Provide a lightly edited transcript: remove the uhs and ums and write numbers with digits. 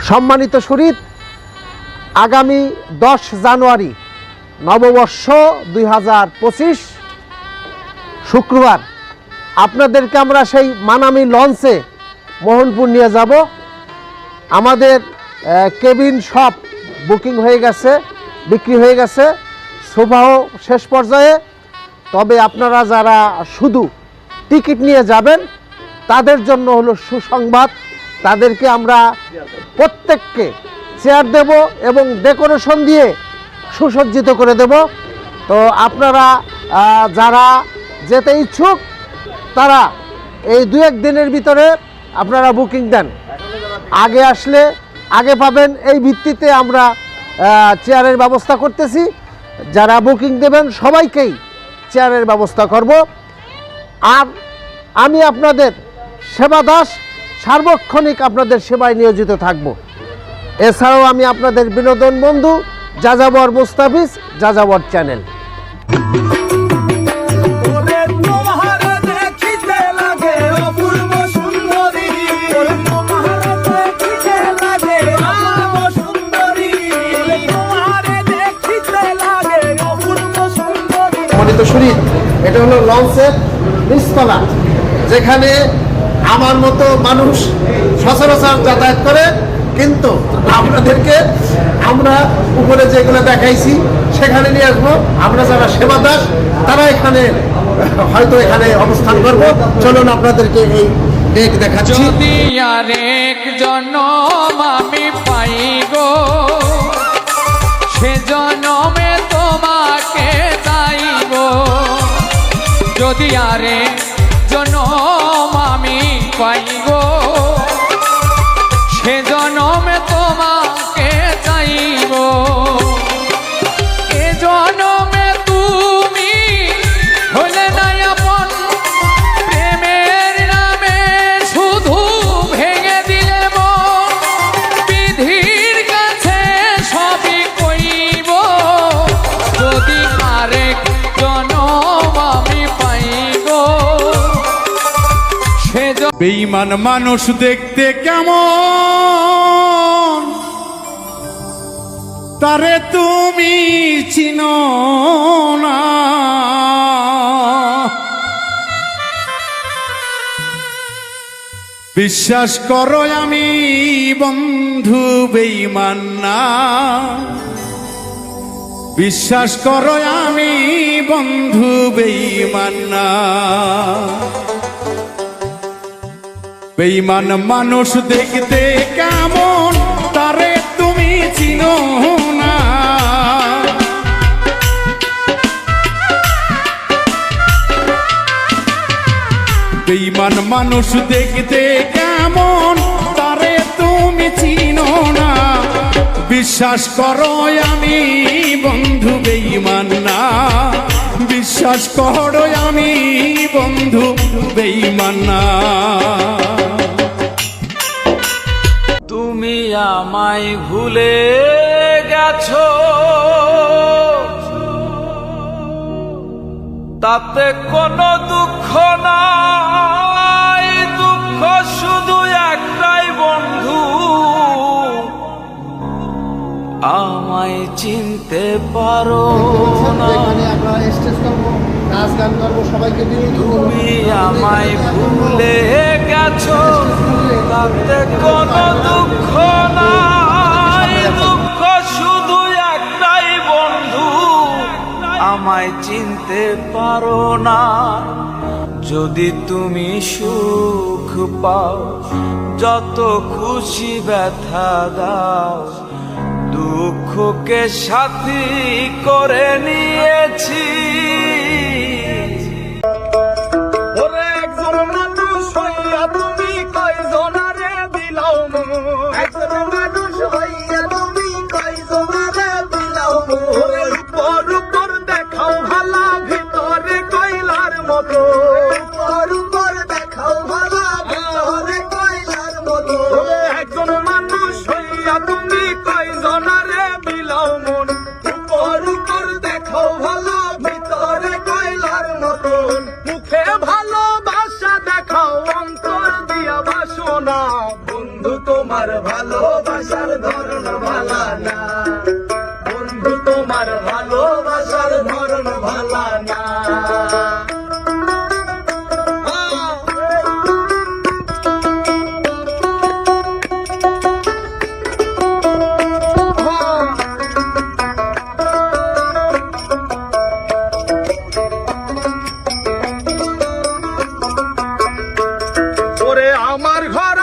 সম্মানিত শরীর, আগামী 10 জানুয়ারি নববর্ষ 2025 শুক্রবার আপনাদেরকে আমরা সেই মানামি লঞ্চে মোহনপুর নিয়ে যাব। আমাদের কেবিন সব বুকিং হয়ে গেছে, বিক্রি হয়ে গেছে, সোফাও শেষ পর্যায়ে। তবে আপনারা যারা শুধু টিকিট নিয়ে যাবেন তাদের জন্য হলো সুসংবাদ, তাদেরকে আমরা প্রত্যেককে চেয়ার দেব এবং ডেকোরেশন দিয়ে সুসজ্জিত করে দেব। তো আপনারা যারা যেতে ইচ্ছুক তারা এই 2-1 দিনের ভিতরে আপনারা বুকিং দেন, আগে আসলে আগে পাবেন। এই ভিত্তিতে আমরা চেয়ারের ব্যবস্থা করতেছি। যারা বুকিং দেবেন সবাইকেই চেয়ারের ব্যবস্থা করব। আর আমি আপনাদের সেবা দাস সার্বক্ষণিক আপনাদের সেবায় নিয়োজিত থাকব। এছাড়াও আমি আপনাদের বিনোদন বন্ধু যাযাবর মুস্তাফিজ, যাযাবর চ্যানেল। এটা হলো লঞ্চের নিচতলা, যেখানে আমার মতো মানুষ সচরাচর যাতায়াত করে, কিন্তু আপনাদেরকে আমরা উপরে যেগুলো দেখাইছি সেখানে নিয়ে আসবো। আমরা যারা সেবা দাস তারা এখানে হয়তো এখানে অবস্থান করব। চলুন আপনাদেরকে এই ডেক দেখাচ্ছি। যদি আরেক জনম আমি পাই গো, সে জনমে তোমাকে চাইব। যদি আরেক জনম আমি পাই গো, সে জনমে তোমাকে চাইব। এ জনমে তুমি হলে না আপন, প্রেমের নামে শুধু ভেঙে দিলে মন। বিধির কাছে সবই কইব, যদি আরেক জনম আমি পাই গো। বেঈমান মানুষ দেখতে কেমন, তারে তুমি চিনো না। বিশ্বাস করো আমি বন্ধু বেঈমান না, বিশ্বাস করো আমি বন্ধু বেঈমান না। বেঈমান মানুষ দেখতে কেমন, তারে তুমি চিনো না। বেঈমান মানুষ দেখতে কেমন, তারে তুমি চিনো না। বিশ্বাস করো আমি বন্ধু বেঈমান না, বিশ্বাস করো আমি বন্ধু বেঈমান না। তুমি আমায় ভুলে গেছো, তাতে কোনো দুঃখ নাই। দুঃখ শুধু একটাই বন্ধু, আমায় চিনতে পারো না। তুমি আমায় ভুলে গেছো, তাতে কোনো দুঃখ নাই। দুঃখ শুধু একটাই বন্ধু, আমায় চিনতে পারো না। যদি তুমি সুখ পাও, যত খুশি ব্যথা দাও, দুঃখকে সাথী করে নিয়েছি। মুখে ভালোবাসা দেখাও, অন্তর দিয়া বাসনা বন্ধু। তোমার ভালোবাসার ধরন ভালা না, বন্ধু তোমার ভালোবাসার ধরন ভালা না। ওরে আমার ঘর